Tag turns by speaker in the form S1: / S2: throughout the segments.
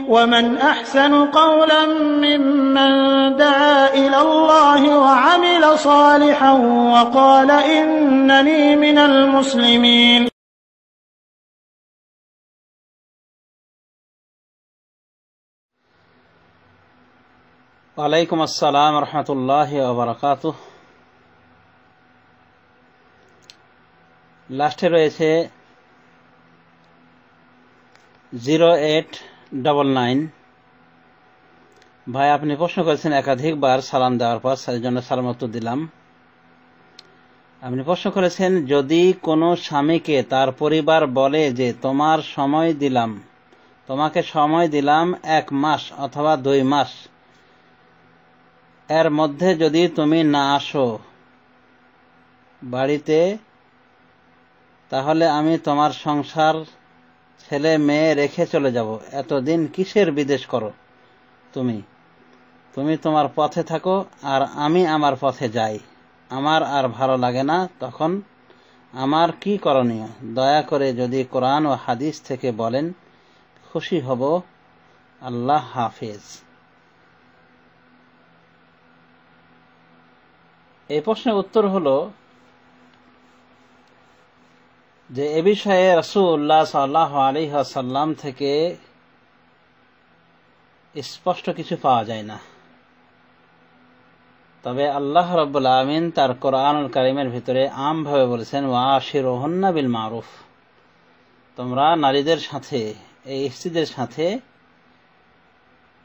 S1: ومن أحسن قولا ممن دعا إلى الله وعمل صالحا وقال إنني من المسلمين.
S2: ওয়ালাইকুম আসসালাম রহমতুল্লাহি ওয়া বারাকাতুহ। লাস্টে রয়েছে 0899। ভাই, আপনি প্রশ্ন করেছেন একাধিকবার সালাম দেওয়ার পর, সেই জন্য সালাম উত্তর দিলাম। আপনি প্রশ্ন করেছেন, যদি কোনো স্বামীকে তার পরিবার বলে যে তোমাকে সময় দিলাম 1 মাস অথবা 2 মাস, এর মধ্যে যদি তুমি না আসো বাড়িতে, তাহলে আমি তোমার সংসার, ছেলে মেয়ে রেখে চলে যাব। এতদিন কিসের বিদেশ করো? তুমি তোমার পথে থাকো আর আমি আমার পথে যাই। আমার আর ভালো লাগে না, তখন আমার কি করণীয়? দয়া করে যদি কোরআন ও হাদিস থেকে বলেন, খুশি হব। আল্লাহ হাফেজ। এই প্রশ্নের উত্তর হলো যে এ বিষয়ে রাসূলুল্লাহ সাল্লাল্লাহু আলাইহি ওয়াসাল্লাম থেকে স্পষ্ট কিছু পাওয়া যায় না। তবে আল্লাহ রাব্বুল আলামিন তার কোরআনুল কারীমের ভিতরে আমভাবে বলেছেন, ওয়াশিরুহুন্না বিল মারুফ, তোমরা নারীদের সাথে, এই স্ত্রীদের সাথে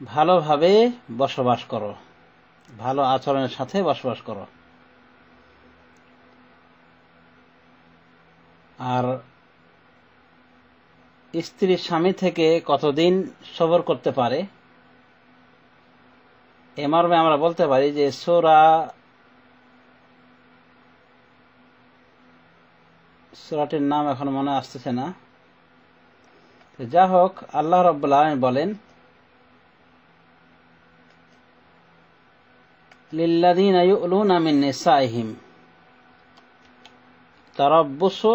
S2: ভালোভাবে বসবাস করো, ভালো আচরণের সাথে বসবাস করো। আর স্ত্রী স্বামী থেকে কতদিন সবর করতে পারে, এ মর্মে আমরা বলতে পারি যে সূরাটির নাম এখন মনে আসতেছে না। যা হোক, আল্লাহ রাব্বুল আলামিন বলেন, লিল্লাযীনা ইউলুনা মিন নিসাইহিম তারাব্বুসু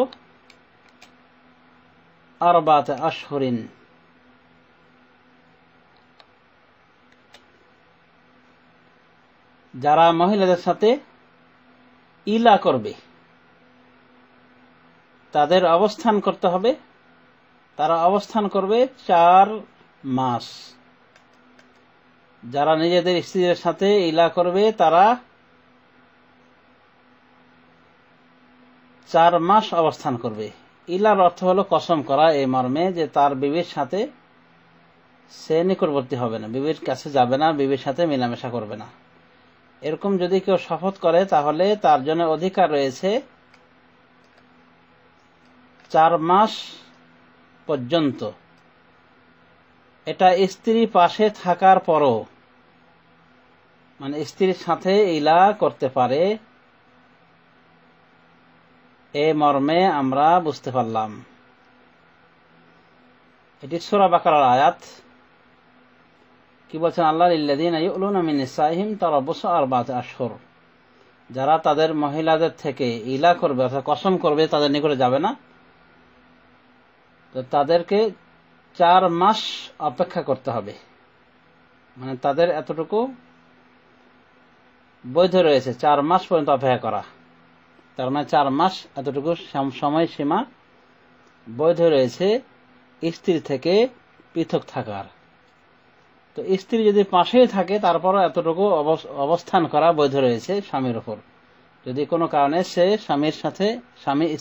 S2: 4 আশহুরিন। যারা মহিলাদের সাথে ইলা করবে তাদের অবস্থান করতে হবে, তারা অবস্থান করবে 4 মাস। যারা নিজেদের স্ত্রীদের সাথে ইলা করবে তারা 4 মাস অবস্থান করবে। ইলার অর্থ হলো কসম করা, এই মর্মে যে তার বিবির সাথে সে নিকটবর্তী হবে না, বিবির কাছে যাবে না, বিবির সাথে মেলামেশা করবে না। এরকম যদি কেউ শপথ করে তাহলে তার জন্য অধিকার রয়েছে 4 মাস পর্যন্ত। এটা স্ত্রী পাশে থাকার পরও, মানে স্ত্রীর সাথে ইলা করতে পারে, এ মর্মে আমরা বুঝতে পারলাম। এটি সূরা বাকারার আয়াত। কি বলছেন আল্লাহ? লিল্লাযীনা ইউলুনা মিন নিসাইহিম তারাব্বুসু 4 আশহুর। যারা তাদের মহিলাদের থেকে ইলা করবে, অর্থাৎ কসম করবে, তাদের নিকটে যাবে না, তো তাদেরকে 4 মাস অপেক্ষা করতে হবে। মানে তাদের এতটুকু বৈধ রয়েছে 4 মাস পর্যন্ত অপেক্ষা করা। তার মানে 4 মাস এতটুকু সময়সীমা বৈধ রয়েছে স্ত্রী থেকে পৃথক থাকার। তো স্ত্রী যদি পাশেই থাকে, তারপরও এতটুকু অবস্থান করা বৈধ রয়েছে স্বামীর উপর। যদি কোনো কারণে সে স্বামী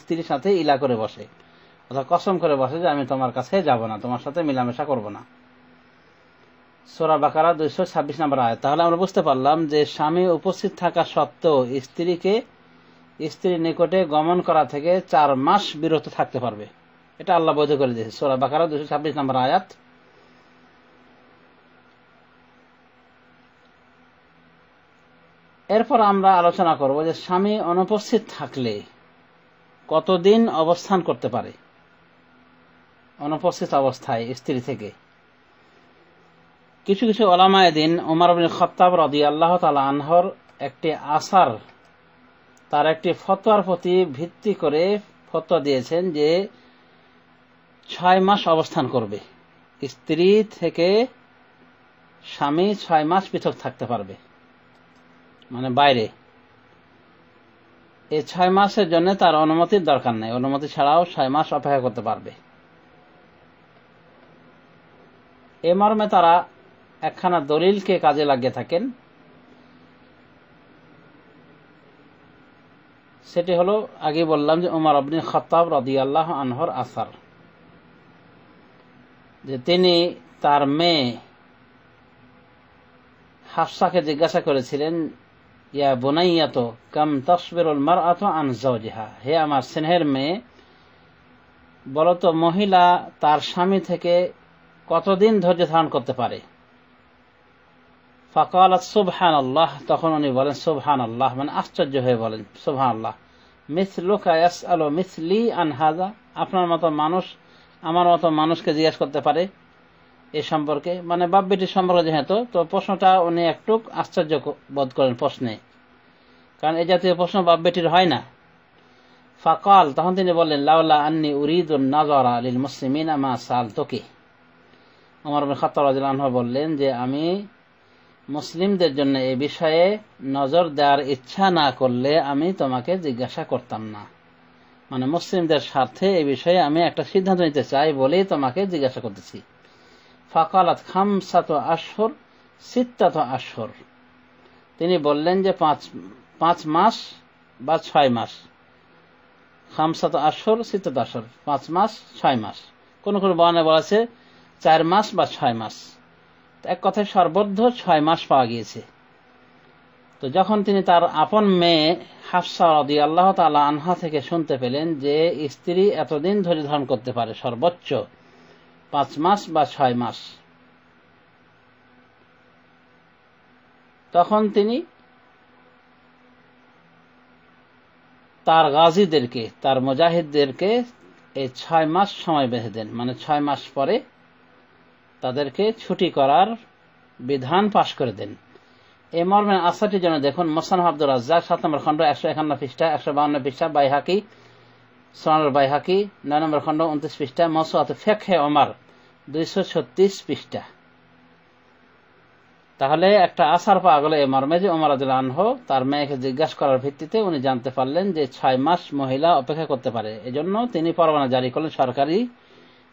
S2: স্ত্রীর সাথে ইলা করে বসে, অর্থাৎ কসম করে বসে যে আমি তোমার কাছে যাব না, তোমার সাথে মেলামেশা করব না। সূরা বাকারা 226 নম্বর আয়াত। তাহলে আমরা বুঝতে পারলাম যে স্বামী উপস্থিত থাকা সত্ত্বেও স্ত্রীর নিকটে গমন করা থেকে 4 মাস বিরত থাকতে পারবে। এটা আল্লাহ বৈধ করে দিয়েছে, সূরা বাকারা 226 নম্বর আয়াত। এরপর আমরা আলোচনা করব যে স্বামী অনুপস্থিত থাকলে কতদিন অবস্থান করতে পারে অনুপস্থিত অবস্থায় স্ত্রী থেকে। কিছু কিছু উলামায়ে দ্বীন ওমর ইবনে খাত্তাব রাদিয়াল্লাহু তাআলা আনহুর একটি আসার, তার একটি ফতোয়ার প্রতি ভিত্তি করে ফতোয়া দিয়েছেন যে 6 মাস অবস্থান করবে। স্ত্রী থেকে স্বামী 6 মাস পৃথক থাকতে পারবে, মানে বাইরে। এই 6 মাসের জন্য তার অনুমতির দরকার নেই, অনুমতি ছাড়াও 6 মাস অপেক্ষা করতে পারবে। এ মর্মে তারা একখানা দলিলকে কাজে লাগিয়ে থাকেন, সেটি হলো আগে বললাম যে উমর ইবনে খাত্তাব রাদিয়াল্লাহু আনহুর আসার, যে তিনি তার মেয়ে হাফসাকে জিজ্ঞাসা করেছিলেন, ইয়া বুনাইয়াতু কাম তাসবিরুল মারআতু আন যাওজিহা, হে আমার স্নেহের মেয়ে, বলতো মহিলা তার স্বামী থেকে কতদিন ধৈর্য ধারণ করতে পারে? ফাকালাত সুবহানাল্লাহ, তখন উনি বলেন সুবহানাল্লাহ, মানে আশ্চর্য হয়ে বলেন সুবহানাল্লাহ। মিসলুকা ইয়াসআলু মিসলি আন হাযা, আপনার মতো মানুষ আমার মতো মানুষকে জিজ্ঞাসা করতে পারে এ সম্পর্কে, মানে বাপ বেটির সম্পর্কে যেহেতু, তো প্রশ্নটা উনি একটু আশ্চর্য বোধ করেন প্রশ্নে, কারণ এই জাতীয় প্রশ্ন বাপ বেটির হয় না। ফাকাল, তখন তিনি বললেন, লাউলা আন্নী উরিদুন নাযারা লিল মুসলিমিনা মা সালতুকি। ওমর ইবনে খাত্তাব রাদিয়াল্লাহু আনহু বললেন যে আমি মুসলিমদের জন্য এই বিষয়ে নজর দেওয়ার ইচ্ছা না করলে আমি তোমাকে জিজ্ঞাসা করতাম না, মানে মুসলিমদের স্বার্থে এই বিষয়ে আমি একটা সিদ্ধান্ত নিতে চাই বলেই তোমাকে জিজ্ঞাসা করতেছি। ফাকালাত খামসাতু আশহুর সিত্তাতু আশহুর, তিনি বললেন যে 5 মাস বা 6 মাস। খামসাতু আশহুর সিত্তাতু আশহুর, 5 মাস 6 মাস, কোন কোন বর্ণনায় বলা আছে 4 মাস বা 6 মাস। এক কথায় সর্বোচ্চ 6 মাস পাওয়া গিয়েছে। তো যখন তিনি তার আপন মেয়ে হাফসা রাদিয়াল্লাহু তাআলা আনহা থেকে শুনতে পেলেন যে স্ত্রী এতদিন ধৈর্য ধারণ করতে পারে, সর্বোচ্চ 5 মাস বা 6 মাস, তখন তিনি তার গাজীদেরকে, তার মুজাহিদদেরকে এই 6 মাস সময় বেঁধে দেন, মানে 6 মাস পরে তাদেরকে ছুটি করার বিধান পাশ করে দেন। এই মর্মে আসারটির জন্য দেখুন মুসনাদ আব্দুর রাজ্জাক 7 নম্বর খণ্ড 151 পৃষ্ঠা, 152 পৃষ্ঠা, বাইহাকি সুনানুল বাইহাকি 9 নম্বর খণ্ড 29 পৃষ্ঠা, মাওসুআত ফিকহে ওমর 236 পৃষ্ঠা। তাহলে একটা আসার পাওয়া গেল এই মর্মে যে ওমর রাদিয়াল্লাহু আনহু তার মেয়েকে জিজ্ঞাসা করার ভিত্তিতে উনি জানতে পারলেন যে 6 মাস মহিলা অপেক্ষা করতে পারে। এজন্য তিনি পরোয়ানা জারি করলেন সরকারি,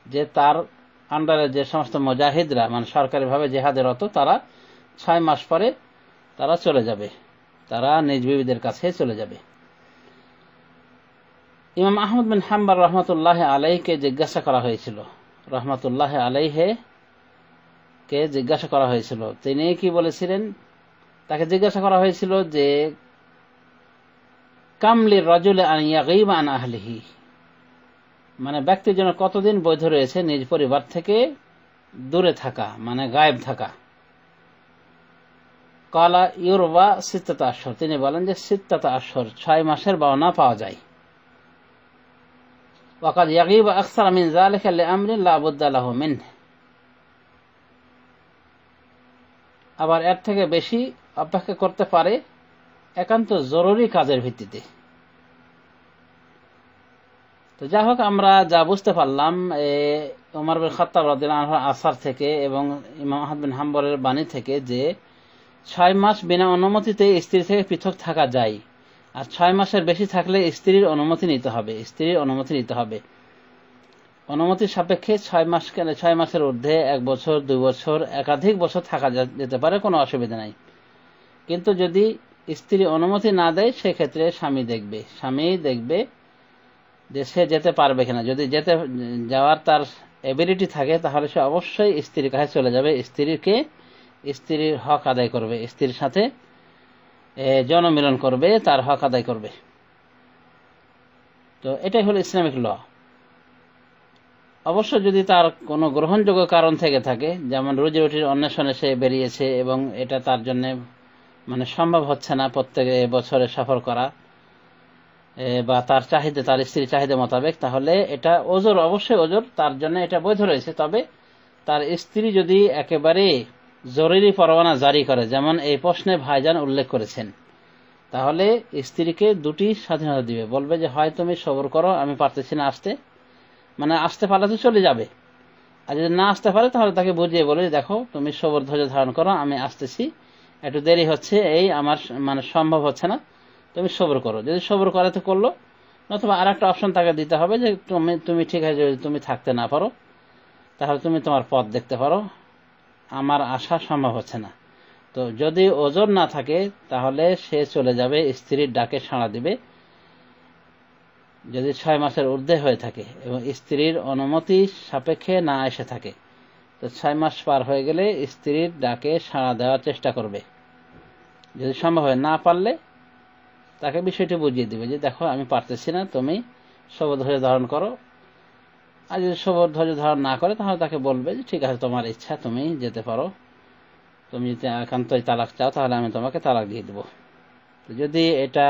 S2: যে তার আন্ডারে যে সমস্ত মুজাহিদরা মানে সরকারিভাবে জিহাদে রত, তারা 6 মাস পরে তারা চলে যাবে, তারা নিজ বিবিদের কাছে চলে যাবে। ইমাম আহমদ বিন হাম্বল রহমতুল্লাহ আলাইহিকে জিজ্ঞাসা করা হয়েছিল, রহমতুল্লাহ আলাইহি কে জিজ্ঞাসা করা হয়েছিল, তিনি কি বলেছিলেন? তাকে জিজ্ঞাসা করা হয়েছিল যে কামলি রাজুল আন ইয়াগীবা আন আহলিহি, মানে ব্যক্তির জন্য কতদিন বৈধ রয়েছে নিজ পরিবার থেকে দূরে থাকা, মানে গায়েব থাকা। কালা ইউরবা সিত্তাত আশহুর, তিনি বলেন যে সিত্তাত আশহুর, 6 মাসের বর্ণনা পাওয়া যায়। ওয়াকাদ ইয়াগীবা আকসার মিন যালিকা লিআমরিন লা বুদ্দা লাহু মিনহু, আবার এর থেকে বেশি অপেক্ষা করতে পারে একান্ত জরুরি কাজের ভিত্তিতে। তো যাই হোক, আমরা যা বুঝতে পারলাম ওমর বিন খাত্তাব রাদিয়াল্লাহু আনহু আসার থেকে এবং ইমাম আহমদ বিন হাম্বলের বাণী থেকে যে 6 মাস বিনা অনুমতিতে স্ত্রী থেকে পৃথক থাকা যায়, আর 6 মাসের বেশি থাকলে স্ত্রীর অনুমতি নিতে হবে, স্ত্রীর অনুমতি নিতে হবে। অনুমতির সাপেক্ষে 6 মাসের ঊর্ধ্বে 1 বছর 2 বছর একাধিক বছর থাকা যেতে পারে, কোনো অসুবিধা নাই। কিন্তু যদি স্ত্রী অনুমতি না দেয় সেক্ষেত্রে স্বামী দেখবে যে সে যেতে পারবে কিনা। যদি যাওয়ার তার এবিলিটি থাকে তাহলে সে অবশ্যই স্ত্রীর কাছে চলে যাবে, স্ত্রীর হক আদায় করবে, স্ত্রীর সাথে জনমিলন করবে, তার হক আদায় করবে। তো এটাই হলো ইসলামিক ল। অবশ্য যদি তার কোনো গ্রহণযোগ্য কারণ থেকে থাকে, যেমন রুজি রুটির অন্বেষণে সে বেরিয়েছে এবং এটা তার জন্য মানে সম্ভব হচ্ছে না প্রত্যেক বছরে সফর করা, বা তার চাহিদা, তার স্ত্রীর চাহিদা মোতাবেক, তাহলে এটা ওজর, অবশ্যই ওজর তার জন্য এটা বৈধ রয়েছে। তবে তার স্ত্রী যদি একেবারে জরুরি পরোয়ানা জারি করে, যেমন এই প্রশ্নে ভাইজান উল্লেখ করেছেন, তাহলে স্ত্রীকে 2টি স্বাধীনতা দিবে, বলবে যে হয় তুমি সবর করো, আমি পারতেছি না আসতে, মানে আসতে পারলে তো চলে যাবে, আর যদি না আসতে পারে তাহলে তাকে বুঝিয়ে বলে, দেখো তুমি সবর ধৈর্য ধারণ করো, আমি আসতেছি, একটু দেরি হচ্ছে, এই আমার মানে সম্ভব হচ্ছে না, তুমি সবর করো। যদি সবর করে তো করলো, অথবা আর একটা অপশন তাকে দিতে হবে যে তুমি ঠিক আছে, যদি তুমি থাকতে না পারো তাহলে তুমি তোমার পথ দেখতে পারো, আমার আসা সম্ভব হচ্ছে না। তো যদি ওজোর না থাকে তাহলে সে চলে যাবে, স্ত্রীর ডাকে সাড়া দিবে। যদি 6 মাসের ঊর্ধ্বে হয়ে থাকে এবং স্ত্রীর অনুমতি সাপেক্ষে না এসে থাকে, তো 6 মাস পার হয়ে গেলে স্ত্রীর ডাকে সাড়া দেওয়ার চেষ্টা করবে। যদি সম্ভব হয়, না পারলে তাকে বিষয়টি বুঝিয়ে দিবে যে দেখো আমি পারতেছি না, তুমি সবর ধৈর্য ধারণ করো। আর যদি সবর ধৈর্য ধারণ না করে তাহলে তাকে বলবে যে ঠিক আছে, তোমার ইচ্ছা, তুমি যেতে পারো, তুমি যদি একান্তই তালাক চাও তাহলে আমি তোমাকে তালাক দিয়ে দেব। যদি এটা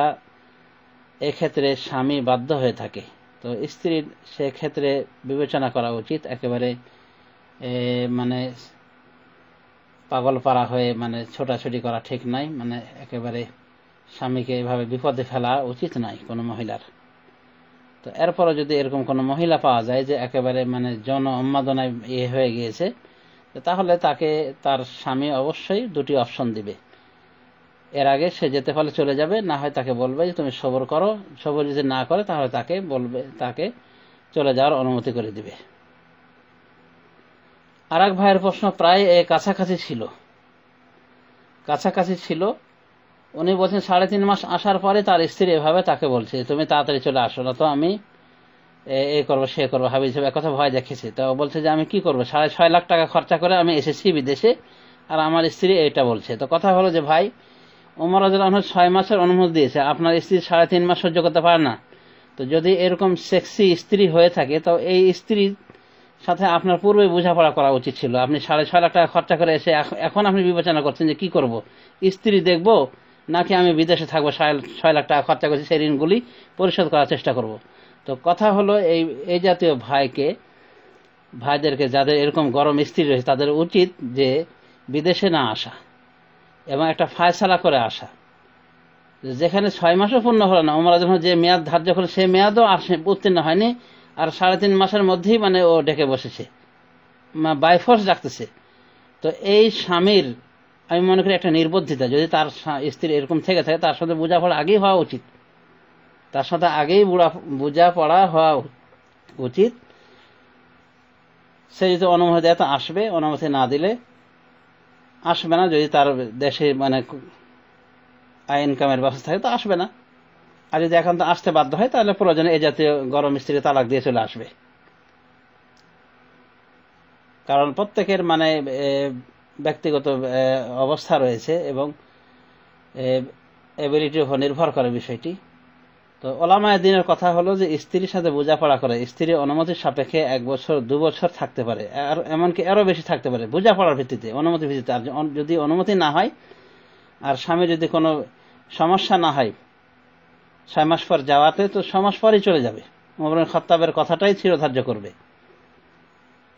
S2: এক্ষেত্রে স্বামী বাধ্য হয়ে থাকে, তো স্ত্রীর সেক্ষেত্রে বিবেচনা করা উচিত, একেবারে মানে পাগল পাড়া হয়ে মানে ছোটাছুটি করা ঠিক নাই, মানে একেবারে স্বামীকে এভাবে বিপদে ফেলা উচিত নয় কোনো মহিলার। তো এরপরও যদি এরকম কোনো মহিলা পাওয়া যায় যে একেবারে মানে যৌন উন্মাদনায় হয়ে গিয়েছে, তাহলে তাকে তার স্বামী অবশ্যই দুটি অপশন দিবে। এর আগে সে যেতে পারলে চলে যাবে, না হয় তাকে বলবে যে তুমি সবর করো। সবর যদি না করে তাহলে তাকে বলবে, তাকে চলে যাওয়ার অনুমতি করে দিবে। আর এক ভাইয়ের প্রশ্ন প্রায় কাছাকাছি ছিল। উনি বলছেন 3.5 মাস আসার পরে তার স্ত্রী এভাবে তাকে বলছে তুমি তাড়াতাড়ি চলে আসো, না তো আমি এই করবো সে করবো, হাবি হিসেবে একথা ভয় দেখেছে। তো বলছে যে আমি কি করবো, 6.5 লাখ টাকা খরচা করে আমি এসেছি বিদেশে, আর আমার স্ত্রী এটা বলছে। তো কথা হলো যে ভাই, ওমর রাদিয়াল্লাহু আনহু 6 মাসের অনুমতি দিয়েছে, আপনার স্ত্রী 3.5 মাস সহ্য করতে পারে না। তো যদি এরকম সেক্সি স্ত্রী হয়ে থাকে, তো এই স্ত্রীর সাথে আপনার পূর্বে বোঝাপড়া করা উচিত ছিল। আপনি 6.5 লাখ টাকা খরচা করে এসে এখন আপনি বিবেচনা করছেন যে কি করব, স্ত্রী দেখবো নাকি আমি বিদেশে থাকবো, 6 লাখ টাকা খরচা করছি, সেই ঋণগুলি পরিশোধ করার চেষ্টা করব। তো কথা হলো এই জাতীয় ভাইদেরকে যাদের এরকম গরম স্ত্রী রয়েছে, তাদের উচিত যে বিদেশে না আসা এবং একটা ফায়সালা করে আসা। যেখানে 6 মাসও পূর্ণ হলো না, ওমর যখন যে মেয়াদ ধার্য করে সে মেয়াদও উত্তীর্ণ হয়নি, আর 3.5 মাসের মধ্যেই মানে ও ডেকে বসেছে, বাই ফোর্স ডাকতেছে। তো এই স্বামীর আমি মনে করি একটা নির্বুদ্ধিতা। যদি তার স্ত্রী এরকম থেকে থাকে, তার সাথে বোঝাপড়া আগেই হওয়া উচিত, তার সাথে আগেই বোঝাপড়া হওয়া উচিত। সে যদি অনুমতি দেয় তো আসবে, অনুমতি না দিলে আসবে না। যদি তার দেশে মানে ইনকামের ব্যবস্থা থাকে তো আসবে না। আর যদি এখন তো আসতে বাধ্য হয় তাহলে প্রয়োজনে এই জাতীয় গরম স্ত্রীকে তালাক দিয়ে চলে আসবে। কারণ প্রত্যেকের মানে ব্যক্তিগত অবস্থা রয়েছে এবং এবিলিটির উপর নির্ভর করে বিষয়টি। তো ওলামায়ে দ্বীনের কথা হলো যে স্ত্রীর সাথে বোঝাপড়া করে, স্ত্রীর অনুমতির সাপেক্ষে 1 বছর 2 বছর থাকতে পারে, আর এমনকি আরো বেশি থাকতে পারে বোঝাপড়ার ভিত্তিতে, অনুমতির ভিত্তিতে। আর যদি অনুমতি না হয় আর স্বামী যদি কোনো সমস্যা না হয় 6 মাস পর যাওয়াতে, তো 6 মাস পরই চলে যাবে, ওমর ইবনে খাত্তাবের কথাটাই চিরধার্য করবে।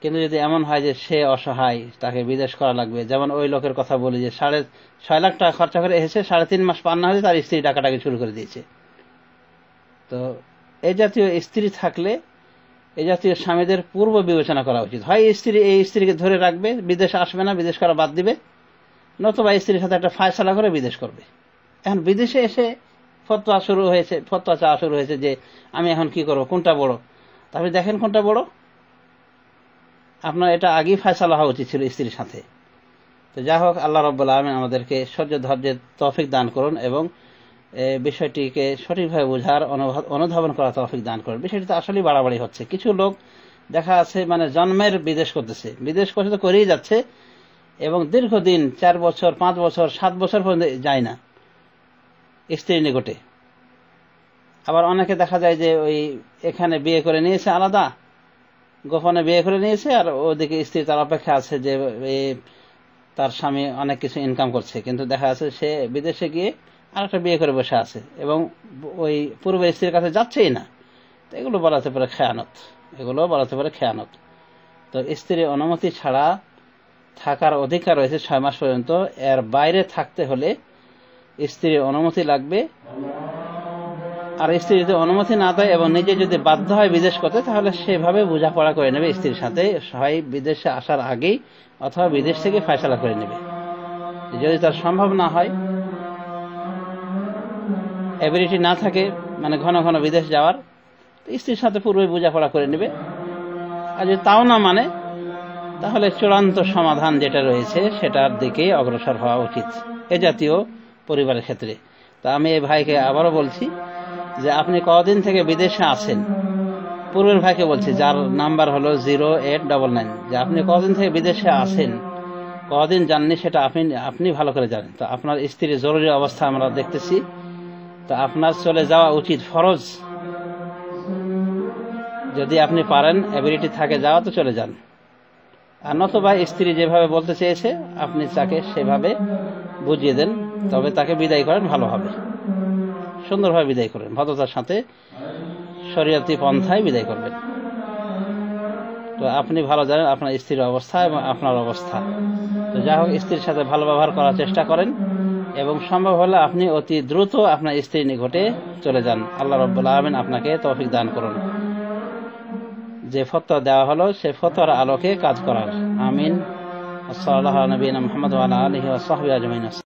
S2: কিন্তু যদি এমন হয় যে সে অসহায়, তাকে বিদেশ করা লাগবে, যেমন ওই লোকের কথা বলি যে 6.5 লাখ টাকা খরচা করে এসেছে, 3.5 মাস পার না হলে তার স্ত্রী টাকাটাকে শুরু করে দিয়েছে। তো এই জাতীয় স্ত্রী থাকলে এই জাতীয় স্বামীদের পূর্ব বিবেচনা করা উচিত। হয় এই স্ত্রীকে ধরে রাখবে, বিদেশে আসবে না, বিদেশ করা বাদ দিবে, নতুবা স্ত্রীর সাথে একটা ফায়সালা করে বিদেশ করবে। এখন বিদেশে এসে ফতোয়া চাওয়া শুরু হয়েছে যে আমি এখন কি করবো, কোনটা বড়। তারপরে দেখেন কোনটা বড়, আপনার এটা আগেই ফায়সালা হওয়া উচিত ছিল স্ত্রীর সাথে। তো যা হোক, আল্লাহ রাব্বুল আলামিন আমাদেরকে সহ্য ধৈর্যের তৌফিক দান করুন এবং বিষয়টিকে সঠিকভাবে বোঝার অনুধাবন করার তৌফিক দান করুন। বিষয়টি তো আসলেই বাড়াবাড়ি হচ্ছে। কিছু লোক দেখা আছে মানে জন্মের বিদেশ করছে তো করেই যাচ্ছে, এবং দীর্ঘদিন 4 বছর 5 বছর 7 বছর পর্যন্ত যায় না স্ত্রীর নিকটে। আবার অনেকে দেখা যায় যে ওই এখানে বিয়ে করে নিয়েছে, আলাদা গোপনে বিয়ে করে নিয়েছে, আর ওদিকে স্ত্রী তার অপেক্ষা আছে যে তার স্বামী অনেক কিছু ইনকাম করছে, কিন্তু দেখা যাচ্ছে সে বিদেশে গিয়ে আরেকটা বিয়ে করে বসে আছে এবং ওই পূর্ব স্ত্রীর কাছে যাচ্ছেই না। তো এগুলো বলাতে পারে খেয়ানত। তো স্ত্রীর অনুমতি ছাড়া থাকার অধিকার রয়েছে 6 মাস পর্যন্ত। এর বাইরে থাকতে হলে স্ত্রীর অনুমতি লাগবে আর স্ত্রী যদি অনুমতি না দেয় এবং নিজে যদি বাধ্য হয় বিদেশ করতে, তাহলে সেভাবে বোঝাপড়া করে নেবে স্ত্রীর সাথে, হয় বিদেশে আসার আগেই অথবা বিদেশ থেকে ফয়সালা করে নেবে। যদি তার সম্ভব না হয়, এবিলিটি না থাকে মানে ঘন ঘন বিদেশ যাওয়ার, স্ত্রীর সাথে পূর্বে বোঝাপড়া করে নেবে। আর যদি তাও না মানে, তাহলে চূড়ান্ত সমাধান যেটা রয়েছে সেটার দিকে অগ্রসর হওয়া উচিত এ জাতীয় পরিবারের ক্ষেত্রে। তা আমি এই ভাইকে আবারও বলছি যে আপনি কদিন থেকে বিদেশে আছেন, পূর্বের ভাইকে বলছি যার নাম্বার হলো 0899, যে আপনি কদিন থেকে বিদেশে আছেন, কদিন জাননি সেটা আপনি ভালো করে জানেন। তো আপনার স্ত্রীর জরুরি অবস্থা আমরা দেখতেছি, তো আপনার চলে যাওয়া উচিত, ফরজ। যদি আপনি পারেন, এবিলিটি থাকে যাওয়া, তো চলে যান। আর নতুবা স্ত্রী যেভাবে বলতে চেয়েছে আপনি তাকে সেভাবে বুঝিয়ে দেন, তবে তাকে বিদায় করেন ভালোভাবে, সুন্দরভাবে বিদায় করেন, ভদ্রতার সাথে শরীয়তি পন্থায় বিদায় করবেন। তো আপনি ভালো জানেন আপনার স্ত্রীর অবস্থা এবং আপনার অবস্থা। তো যাই হোক, স্ত্রীর সাথে ভালো ব্যবহার করার চেষ্টা করেন এবং সম্ভব হলে আপনি অতি দ্রুত আপনার স্ত্রীর নিকটে চলে যান। আল্লাহ রাব্বুল আলামিন আপনাকে তৌফিক দান করুন যে ফতোয়া দেওয়া হলো সে ফতোয়ার আলোকে কাজ করার। আমিন। সাল্লাল্লাহু আলা নবিয়িনা মুহাম্মদ ওয়া আলা আলিহি ওয়া সাহবিহি আজমাইন।